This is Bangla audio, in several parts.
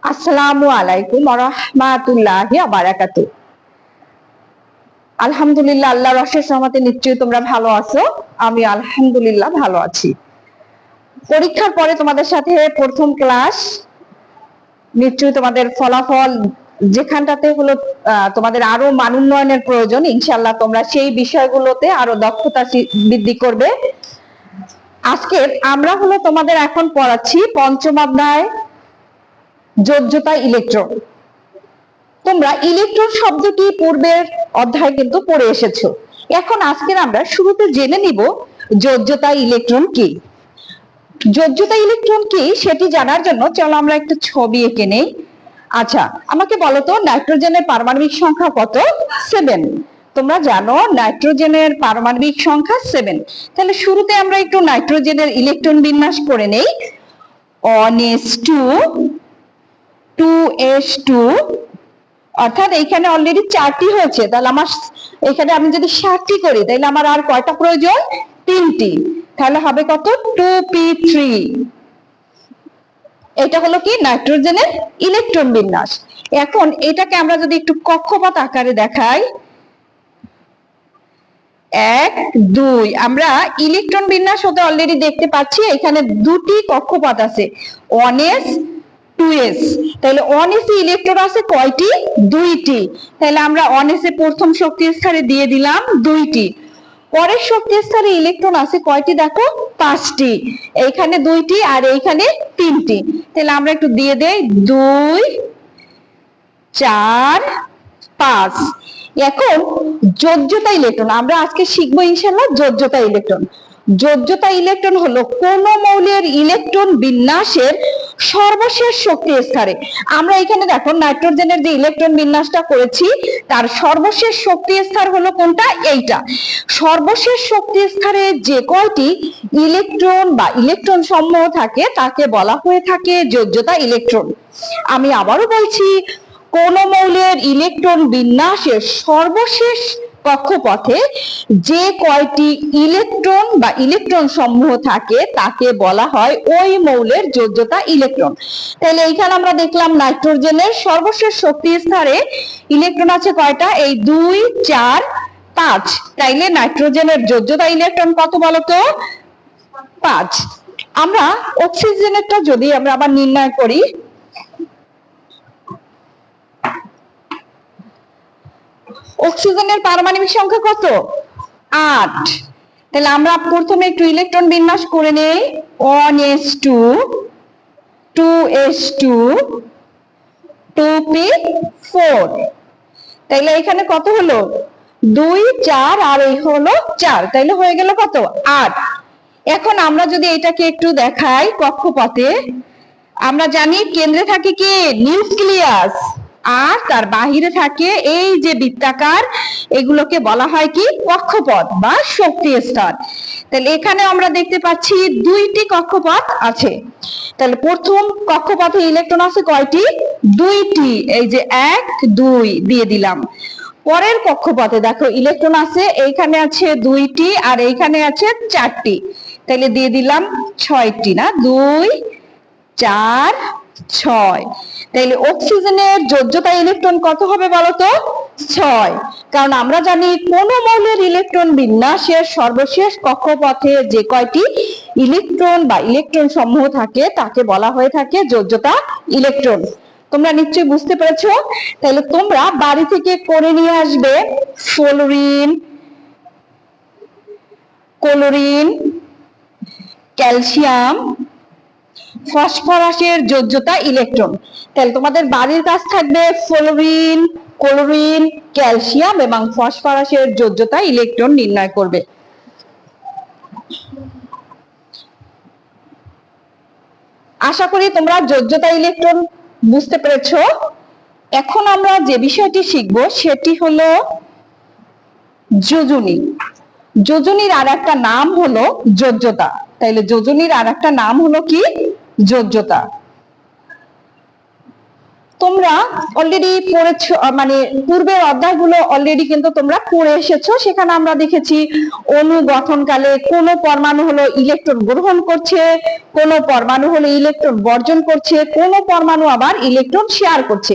আসসালামু আলাইকুম ওয়া রাহমাতুল্লাহি ওয়া বারাকাতুহু। আলহামদুলিল্লাহ, আল্লাহর অশেষ রহমতে নিশ্চয়ই তোমরা ভালো আছো। আমি আলহামদুলিল্লাহ ভালো আছি। পরীক্ষার পরে তোমাদের সাথে প্রথম ক্লাস, নিশ্চয়ই তোমাদের ফলাফল যেখানটাতে হলো তোমাদের আরো মান উন্নয়নের প্রয়োজন, ইনশাআল্লাহ তোমরা সেই বিষয়গুলোতে আরো দক্ষতা বৃদ্ধি করবে। আজকে আমরা হলো তোমাদের এখন পড়াচ্ছি পঞ্চম অধ্যায় যোজ্যতা ইলেকট্রন। তোমরা ইলেকট্রন শব্দটি পূর্বের অধ্যায় কিন্তু পড়ে এসেছো। এখন আজকের আমরা শুরুতে জেনে নিব যোজ্যতা ইলেকট্রন কি। যোজ্যতা ইলেকট্রন কি সেটি জানার জন্য চলো আমরা একটা ছবি এঁকে নেই। আচ্ছা, আমাকে বলো তো নাইট্রোজেনের পারমাণবিক সংখ্যা কত? 7। তোমরা জানো নাইট্রোজেনের পারমাণবিক সংখ্যা 7। তাহলে শুরুতে আমরা একটু নাইট্রোজেনের ইলেকট্রন বিন্যাস করে নেই। 1s2 2s2, অর্থাৎ এইখানে অলরেডি 4টি হয়েছে। তাহলে আমার এখানে আমি যদি 7টি করি তাহলে আমার আর কয়টা প্রয়োজন? 3টি। তাহলে হবে কত? 2p3। এটা হলো কি নাইট্রোজেনের ইলেকট্রন বিন্যাস। এখন এটাকে আমরা যদি একটু কক্ষপথ আকারে দেখাই, 1 2, আমরা ইলেকট্রন বিন্যাস হতে অলরেডি দেখতে পাচ্ছি এখানে দুটি কক্ষপথ আছে, 1s 2s। তাহলে 1s এ ইলেকট্রন আছে কয়টি? 2টি। তাহলে আমরা 1s এ প্রথম শক্তি স্তরে দিয়ে দিলাম 2টি। পরের শক্তি স্তরে ইলেকট্রন আছে কয়টি? দেখো 5টি। এইখানে 2টি আর এইখানে 3টি। তাহলে আমরা একটু দিয়ে দেই 2 4 5। এখন যোজ্যতা ইলেকট্রন আমরা আজকে শিখবো ইনশাআল্লাহ। যোজ্যতা ইলেকট্রন, যোজ্যতা ইলেকট্রন হলো কোন মৌলের ইলেকট্রন বিন্যাসের সর্বশেষ শক্তি স্তরে। আমরা এখানে দেখো নাইট্রোজেনের যে ইলেকট্রন বিন্যাসটা করেছি তার সর্বশেষ শক্তি স্তর হলো কোনটা? এইটা। সর্বশেষ শক্তি স্তরে যে কয়টি ইলেকট্রন বা ইলেকট্রন সমূহ থাকে তাকে বলা হয়ে থাকে যোজ্যতা ইলেকট্রন। আমি আবারও বলছি, কোন মৌলের ইলেকট্রন বিন্যাসের সর্বশেষ কক্ষপথে যে কয়টি ইলেকট্রন বা ইলেকট্রন সমূহ থাকে তাকে বলা হয় ওই মৌলের যোজ্যতা ইলেকট্রন। তাহলে এইখানে আমরা দেখলাম নাইট্রোজেনের সর্বশেষ শক্তি স্তরে ইলেকট্রন আছে কয়টা? এই 2 4 5। তাইলে নাইট্রোজেনের যোজ্যতা ইলেকট্রন কত বলতো? 5। আমরা অক্সিজেনেরটা যদি আমরা আবার নির্ণয় করি, অক্সিজেনের পারমাণবিক সংখ্যা কত? 8। তাহলে আমরা প্রথমে একটু ইলেকট্রন বিন্যাস করে নেই। 1s2 2s2 2p4। তাইলে এখানে কত হলো? 2 4 আর এই হলো 4। তাইলে হয়ে গেল কত? 8। এখন আমরা যদি এটাকে একটু দেখাই কক্ষপথে, আমরা জানি কেন্দ্রে থাকে কি? নিউক্লিয়াস। আর তার বাহিরে থাকে এই যে বৃত্তাকার, এগুলোকে বলা হয় কি? কক্ষপথ বা শক্তি স্তর। তাহলে এখানে আমরা দেখতে পাচ্ছি 2টি কক্ষপথ আছে। তাহলে প্রথম কক্ষপথে ইলেকট্রন আছে কয়টি? 2টি। এই যে 1 2 দিয়ে দিলাম। পরের কক্ষপথে দেখো ইলেকট্রন আছে, এইখানে আছে 2টি আর এইখানে আছে 4টি। তাহলে দিয়ে দিলাম 6টি। না, 2 4 6। তাইলে অক্সিজেনের যোজ্যতা ইলেকট্রন কত হবে বলতো? 6। কারণ আমরা জানি কোন মৌলের ইলেকট্রন বিন্যাসের সর্বশেষ কক্ষপথে যে কয়টি ইলেকট্রন বা ইলেকট্রন সমূহ থাকে তাকে বলা হয়ে থাকে যোজ্যতা ইলেকট্রন। তোমরা নিশ্চয়ই বুঝতে পেরেছো। তাহলে তোমরা বাড়ি থেকে করে নিয়ে আসবে ফ্লোরিন, ক্লোরিন, ক্যালসিয়াম, ফসফরাসের যোজ্যতা ইলেকট্রন। তাহলে তোমাদের বাড়ির কাজ থাকবে ফ্লোরিন, ক্লোরিন, ক্যালসিয়াম এবং ফসফরাসের যোজ্যতা ইলেকট্রন নির্ণয় করবে। আশা করি তোমরা যোজ্যতা ইলেকট্রন বুঝতে পেরেছো। এখন আমরা যে বিষয়টি শিখবো সেটি হলো যোজনী। যোজনীর আর একটা নাম হলো যোজ্যতা। তাইলে যোজনীর আর একটা নাম হলো কি? যোজ্যতা। তোমরা অলরেডি পড়েছো, মানে পূর্বের অধ্যায়গুলো অলরেডি কিন্তু তোমরা পড়ে এসেছো। সেখানে আমরা দেখেছি অণু গঠনকালে কোন পরমাণু হলো ইলেকট্রন গ্রহণ করছে, কোন পরমাণু হলো ইলেকট্রন বর্জন করছে, কোন পরমাণু আবার ইলেকট্রন শেয়ার করছে।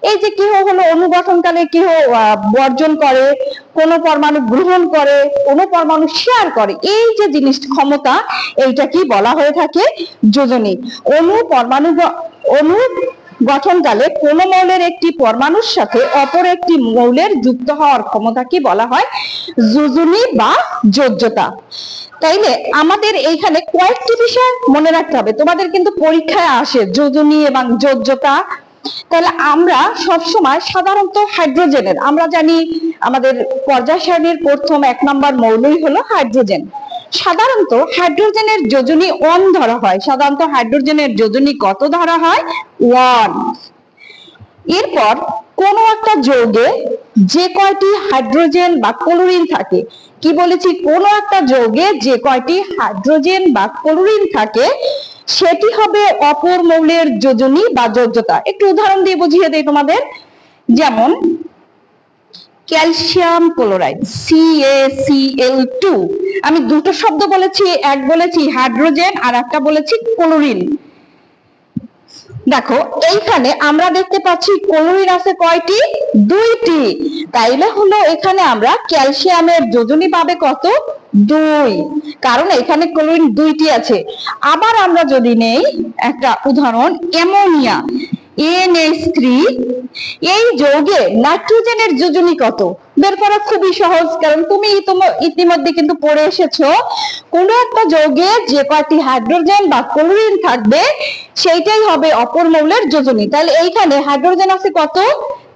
এই যে কি হলো অণু গঠনকালে কি বর্জন করে, কোন পরমাণু গ্রহণ করে, কোন পরমাণু শেয়ার করে, এই যে জিনিস ক্ষমতা, এইটা কি বলা হয়ে থাকে যোজনী। অণু গঠনকালে কোন মৌলের একটি পরমাণুর সাথে অপর একটি মৌলের যুক্ত হওয়ার ক্ষমতা কি বলা হয় যোজনী বা যোজ্যতা। তাইলে আমাদের এইখানে কয়েকটি বিষয় মনে রাখতে হবে, তোমাদের কিন্তু পরীক্ষায় আসে যোজনী এবং যোজ্যতা। তাহলে আমরা সবসময় সাধারণত হাইড্রোজেনের, আমরা জানি আমাদের পর্যায় সারণীর প্রথম 1 নম্বর মৌলই হলো হাইড্রোজেন। সাধারণত হাইড্রোজেনের যোজনী 1 ধরা হয়। সাধারণত হাইড্রোজেনের যোজনী কত ধরা হয়? 1। এরপর কোন একটা যৌগে যে কয়টি হাইড্রোজেন বা ক্লোরিন থাকে, কি বলেছি, কোন একটা যৌগে যে কয়টি হাইড্রোজেন বা ক্লোরিন থাকে সেটি হবে অপর মৌলের যোজনী বা যোজ্যতা। একটু উদাহরণ দিয়ে বুঝিয়ে দেই তোমাদের। যেমন ক্যালসিয়াম ক্লোরাইড CaCl2, আমি দুটো শব্দ বলেছি, এক বলেছি হাইড্রোজেন আর একটা বলেছি ক্লোরিন। দেখো এইখানে আমরা দেখতে পাচ্ছি ক্লোরিন আছে কয়টি? 2টি। তাইলে হলো এখানে আমরা ক্যালসিয়ামের যোজনী পাবে কত? 2, কারণ এখানে ক্লোরিন 2টি আছে। আবার আমরা যদি নেই একটা উদাহরণ, অ্যামোনিয়া NH3, এই যৌগে নাইট্রোজেনের যোজনী কত? বের করা খুবই সহজ, কারণ তুমি ইতিমধ্যে কিন্তু পড়ে এসেছো কোন একটা যৌগে যে কয়টি হাইড্রোজেন বা ক্লোরিন থাকবে সেইটাই হবে অপর মৌলের যোজনী। তাহলে এইখানে হাইড্রোজেন আছে কত?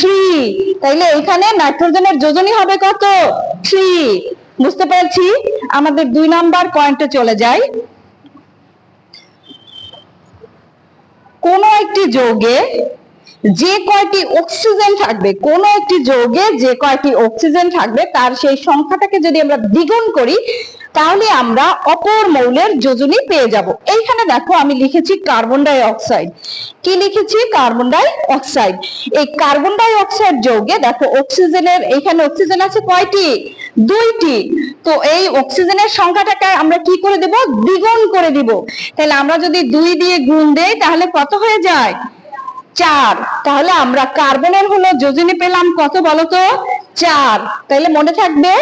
3, তাইলে এইখানে নাইট্রোজেনের যোজনী হবে কত? 3। বুঝতে পেরেছি? আমাদের 2 নাম্বার পয়েন্টে চলে যাই। কোন একটি যৌগে যে কয়টি অক্সিজেন থাকবে, কোন একটি যৌগে যে কয়টি অক্সিজেন থাকবে তার সেই সংখ্যাটাকে যদি আমরা দ্বিগুণ করি তাহলে আমরা অপর মৌলের যোজনী পেয়ে যাব। এইখানে দেখো আমি লিখেছি কার্বন ডাই অক্সাইড। কি লিখেছি? Carbon die oxide. এই কার্বন ডাই অক্সাইড যৌগে দেখো অক্সিজেনের, এইখানে অক্সিজেন আছে কয়টি? 2টি। তো এই অক্সিজেনের সংখ্যাটাকে আমরা কি করে দেব? দ্বিগুণ করে দিব। তাহলে আমরা যদি 2 দিয়ে গুণ দেই তাহলে কত হয়ে যায়? 4। তাহলে আমরা কার্বনের হলো যোজনী পেলাম কত বলতো? 4। তাহলে মনে থাকবে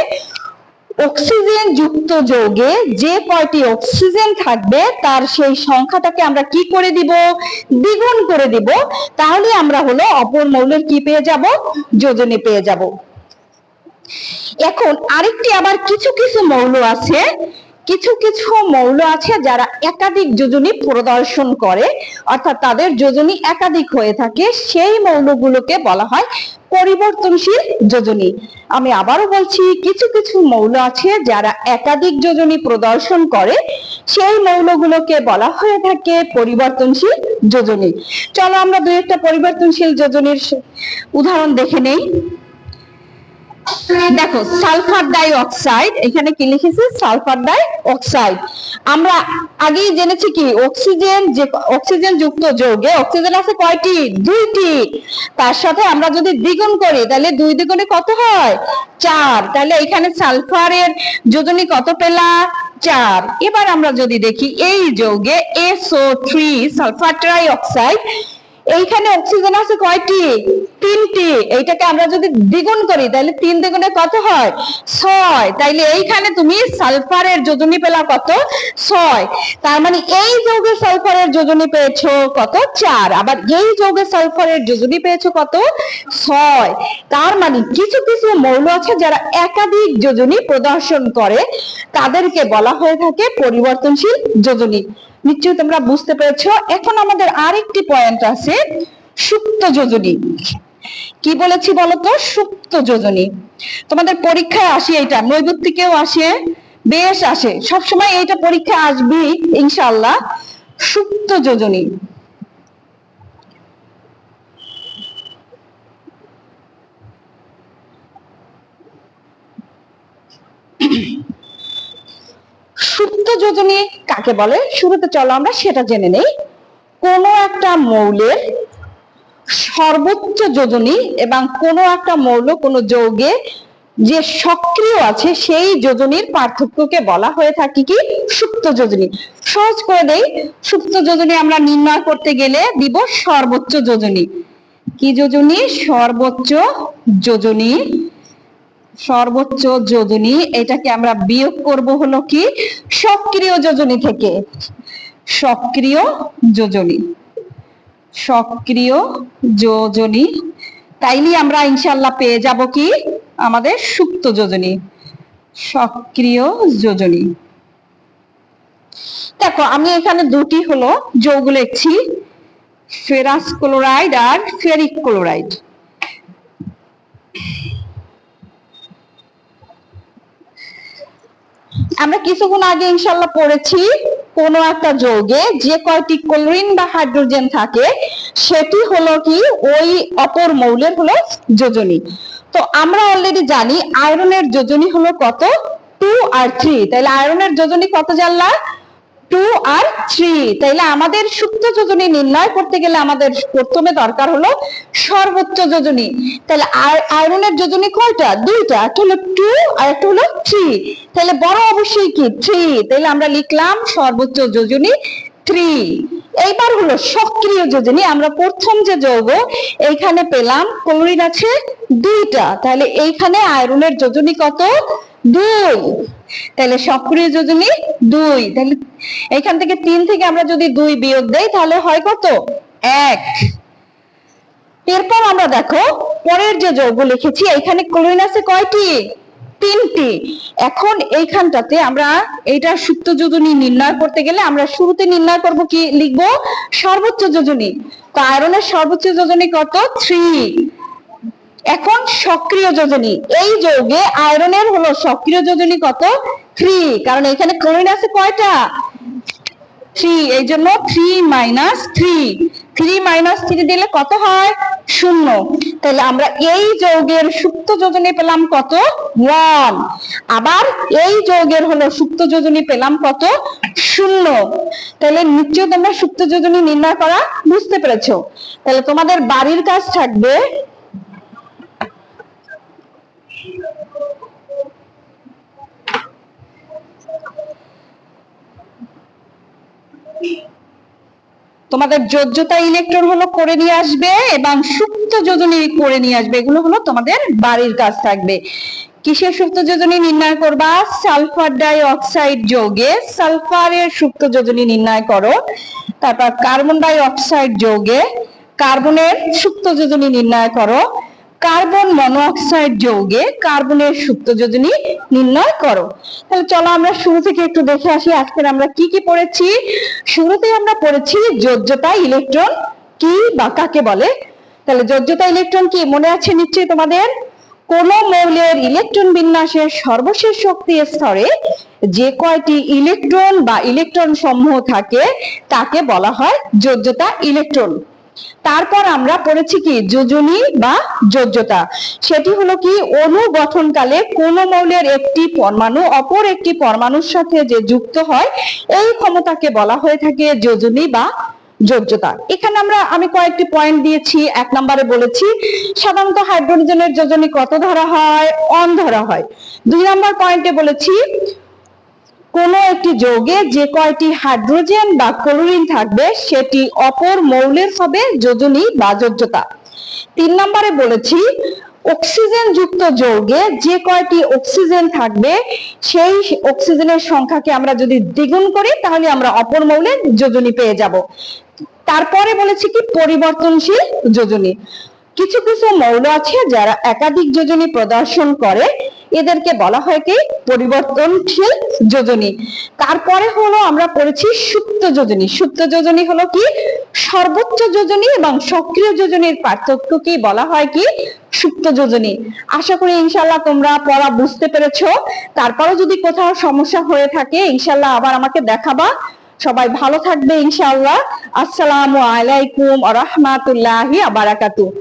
অক্সিজেন যুক্ত যৌগে যে কয়টি অক্সিজেন থাকবে তার সেই সংখ্যাটাকে আমরা কি করে দিব? দ্বিগুণ করে দিব। তাহলে আমরা হলো অপর মৌলের কি পেয়ে যাব? যোজনী পেয়ে যাব। এখন আরেকটি আবার কিছু কিছু মৌল আছে, কিছু কিছু মৌল আছে যারা একাধিক যোজনী প্রদর্শন করে, অর্থাৎ তাদের যোজনী একাধিক হয়ে থাকে, সেই মৌলগুলোকে বলা হয় পরিবর্তনশীল যোজনী। আমি আবারও বলছি, কিছু কিছু মৌল আছে যারা একাধিক যোজনী প্রদর্শন করে, সেই মৌলগুলোকে বলা হয়ে থাকে পরিবর্তনশীল যোজনী। চলো আমরা 2-একটা পরিবর্তনশীল যোজনীর উদাহরণ দেখে নেই। দেখো সালফার ডাই অক্সাইড, এখানে কি লিখেছে? Sulphur die oxide. আমরা আগেই জেনেছি কি অক্সিজেন যুক্ত যৌগে অক্সিজেন আছে কয়টি? 2টি। তার সাথে আমরা যদি দ্বিগুণ করি তাহলে 2 দ্বিগুণে কত হয়? 4। তাহলে এখানে সালফারের যোজনী কত পেলাম? 4। এবার আমরা যদি দেখি এই যৌগে SO3 সালফার ট্রাই অক্সাইড, এইখানে অক্সিজেন আছে কয়টি? 3টি। এইটাকে আমরা যদি দ্বিগুণ করি তাহলে 3 দ্বিগুণে কত হয়? 6। তাইলে এইখানে তুমি সালফারের যোজনী পেলা কত? 6। তার মানে এই যৌগে সালফারের যোজনী পেয়েছো কত? 4। আবার এই যৌগে সালফারের যোজনী পেয়েছো কত? 6। তার মানে কিছু কিছু মৌল আছে যারা একাধিক যোজনী প্রদর্শন করে, তাদেরকে বলা হয়ে থাকে পরিবর্তনশীল যোজনী। নিশ্চয়ই তোমরা বুঝতে পেরেছো। এখন আমাদের আরেকটি পয়েন্ট আছে, সুপ্ত যোজনী। কি বলেছি বলতো? সুপ্ত যোজনী। তোমাদের পরীক্ষায় আসে, এটা নৈর্ব্যক্তিকেও আসে, বেশ আসে, সবসময় এইটা পরীক্ষায় আসবে ইনশাআল্লাহ। সুপ্ত যোজনী। সুপ্ত যোজনী কাকে বলে? শুরুতে চলো আমরা সেটা জেনে নেই। কোন একটা মৌলের সর্বোচ্চ যোজনী এবং কোনো একটা মৌল কোনো যৌগে যে সক্রিয় আছে সেই যোজনীর পার্থক্যকে বলা হয়ে থাকে কি সুপ্ত যোজনী। সহজ করে দেই, সুপ্ত যোজনী আমরা নির্ণয় করতে গেলে দিব সর্বোচ্চ যোজনী। কি যোজনী? সর্বোচ্চ যোজনী। সর্বোচ্চ যোজনী এটাকে আমরা বিয়োগ করব হলো কি সক্রিয় যোজনী থেকে। সক্রিয় যোজনী, সক্রিয় যোজনী, তাইলে আমরা ইনশাআল্লাহ পেয়ে যাব কি আমাদের সুপ্ত যোজনী। সক্রিয় যোজনী। দেখো আমি এখানে দুটি হলো যৌগ লিখছি, ফেরাস ক্লোরাইড আর ফেরিক ক্লোরাইড। আমরা কিছুক্ষণ আগে ইনশাআল্লাহ পড়েছি কোন একটা যৌগে যে কয়টি ক্লোরিন বা হাইড্রোজেন থাকে সেটি হলো কি ওই অপর মৌলের হলো যোজনী। তো আমরা অলরেডি জানি আয়রনের যোজনী হলো কত? 2 আর 3। তাহলে আয়রনের যোজনী কত জানলা? 2 আর 3। তাইলে আমাদের সুপ্ত যোজনী নির্ণয় করতে গেলে আমাদের প্রথমে দরকার হলো সর্বোচ্চ যোজনী। তাহলে আয়রনের যোজনী কয়টা? দুইটা, একটা হলো 2 আর একটা হলো 3। তাহলে বড় অবশ্যই কি 3। তাহলে আমরা লিখলাম সর্বোচ্চ যোজনী 3। এইবার হলো সক্রিয় যোজনী। আমরা প্রথম যে যৌগ এইখানে পেলাম ক্লোরিন আছে দুইটা, তাহলে এইখানে আয়রনের যোজনী কত? 2। তাহলে সক্রিয় যোজনী 2। তাহলে এখান থেকে 3 থেকে আমরা যদি 2 বিয়োগ দেই তাহলে হয় কত? 1। এরপর আমরা দেখো পরের যে যৌগ লিখেছি এখানে ক্লোরিন আছে কয়টি? 3টি। এখন এইখানটাতে আমরা এইটা সুপ্ত যোজনী নির্ণয় করতে গেলে আমরা শুরুতে নির্ণয় করব কি লিখব? সর্বোচ্চ যোজনী। তো আয়রনের সর্বোচ্চ যোজনী কত? 3। এখন সক্রিয় যোজনী, এই যৌগে আয়রনের হলো সক্রিয় যোজনী কত? 3। কারণ এখানে ক্লোরিন আছে কয়টা? 3, এই জন্য 3 দিলে কত হয়? 0। তাহলে আমরা এই যৌগের সুপ্ত যোজনী পেলাম কত? 1। আবার এই যৌগের হলো সুপ্ত যোজনী পেলাম কত? 0। তাহলে নিশ্চয়ই তোমরা সুপ্ত যোজনী নির্ণয় করা বুঝতে পেরেছো। তাহলে তোমাদের বাড়ির কাজ থাকবে তোমাদের যোজ্যতা ইলেকট্রন হলো করে নিয়ে আসবে এবং সুপ্ত যোজনী করে নিয়ে আসবে। এগুলো হলো তোমাদের বাড়ির কাজ থাকবে। কিসের সুপ্ত যোজনী নির্ণয় করবা? সালফার ডাই অক্সাইড যৌগে সালফারের সুপ্ত যোজনী নির্ণয় করো। তারপর কার্বন ডাই অক্সাইড যৌগে কার্বনের সুপ্ত যোজনী নির্ণয় করো। কার্বন মনোঅক্সাইড যৌগে কার্বনের সুপ্ত যোজনী নির্ণয় করো। তাহলে চলো আমরা শুরু থেকে একটু দেখে আসি আজকে আমরা কি কি পড়েছি। শুরুতে আমরা পড়েছি যোজ্যতা ইলেকট্রন কি বা কাকে বলে। তাহলে যোজ্যতা ইলেকট্রন কি মনে আছে নিশ্চয়ই তোমাদের? কোন মৌলের ইলেকট্রন বিন্যাসের সর্বশেষ শক্তি স্তরে যে কয়টি ইলেকট্রন বা ইলেকট্রন সমূহ থাকে তাকে বলা হয় যোজ্যতা ইলেকট্রন। তারপর আমরা পড়েছি কি যোজনী বা যোজ্যতা। সেটি হলো কি অণু গঠনকালে কোন মৌলের একটি পরমাণু অপর একটি পরমাণুর সাথে যে যুক্ত হয় এই ক্ষমতাকে বলা হয়ে থাকে যোজনী বা যোজ্যতা। এখানে আমি কয়েকটি পয়েন্ট দিয়েছি। 1 নম্বরে বলেছি সাধারণত হাইড্রোজেনের যোজনী কত ধরা হয়? 1 ধরা হয়। 2 নম্বর পয়েন্টে বলেছি কোন একটি যৌগে যে কয়টি হাইড্রোজেন বা ক্লোরিন থাকবে সেটি অপর মৌলের হবে যোজনী বা যোজ্যতা। 3 নম্বরে বলেছি অক্সিজেন যুক্ত যৌগে যে কয়টি অক্সিজেন থাকবে সেই অক্সিজেনের সংখ্যাকে আমরা যদি দ্বিগুণ করি তাহলে আমরা অপর মৌলের যোজনী পেয়ে যাব। তারপরে বলেছি কি পরিবর্তনশীল যোজনী। কিছু কিছু মৌল আছে যারা একাধিক যোজনী প্রদর্শন করে, এদেরকে বলা হয় কি পরিবর্তনশীল যোজনী। তারপরে হলো আমরা পড়েছি সুপ্ত যোজনী। সুপ্ত যোজনী হলো কি সর্বোচ্চ যোজনী এবং সক্রিয় যোজনীর পার্থক্য কি বলা হয় কি সুপ্ত যোজনী। আশা করি ইনশাআল্লাহ তোমরা পড়া বুঝতে পেরেছো। তারপরে যদি কোথাও সমস্যা হয়ে থাকে ইনশাআল্লাহ আবার আমাকে দেখাবা। সবাই ভালো থাকবে ইনশাআল্লাহ। আসসালামু আলাইকুম ওয়া রাহমাতুল্লাহি ওয়া বারাকাতুহু।